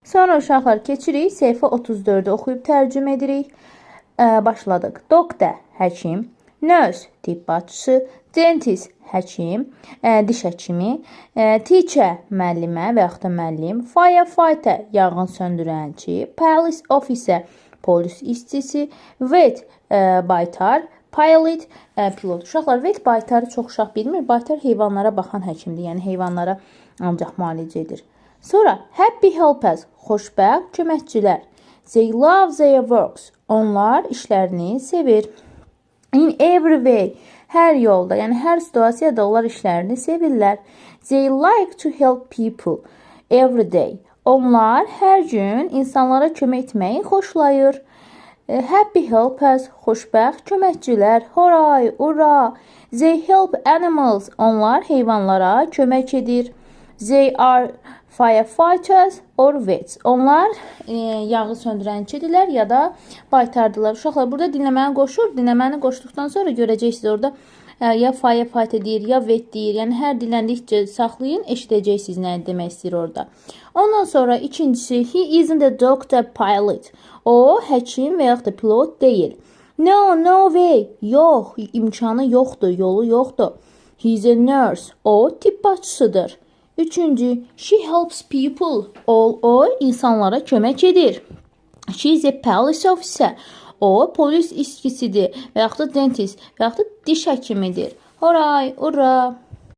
Sonra uşaqlar keçirik. Səhifə 34-ü oxuyub tərcümə edirik. Başladıq. Doktor, həkim. Nurse, tibb bacısı. Dentist, həkim, diş həkimi. Teacher, müəllimə və yaxud da müəllim. Firefighter, yanğın söndürənçi. Police officer, polis işçisi. Vet, baytar. Pilot, pilot. Uşaqlar, vet baytarı çox uşaq bilmir. Baytar heyvanlara baxan həkimdir. Yəni heyvanlara ancaq müalicə edir. Sonra happy helpers, xoşbəxt köməkçilər. They love their works. Onlar işlərini sevir. In every way, hər yolda, yəni hər situasiyada onlar işlərini sevirlər. They like to help people every day. Onlar hər gün insanlara kömək etməyi xoşlayır. Happy helpers, xoşbəxt köməkçilər. Hooray, ura. They help animals. Onlar heyvanlara kömək edir. They are firefighters or vets. Onlar yanğın söndürənçidirlər ya da baytardılar. Uşaqlar, burada dinləməni qoşur. Dinləməni qoşduqdan sonra görəcəksiniz orada ya firefighter deyir, ya vet deyir. Yəni hər dinləndikcə saxlayın, eşidəcəksiniz nə demək istəyir orada. Ondan sonra ikincisi, he isn't a doctor pilot. O, həkim və yaxud da pilot deyil. No way. Yox, imkanı yoxdur, yolu yoxdur. He's a nurse. O, tibb bacısıdır. Üçüncü, she helps people. O insanlara kömək edir. She is a police officer. O, polis işçisidir və yaxud da dentist və yaxud da diş həkimidir. Hooray, ura.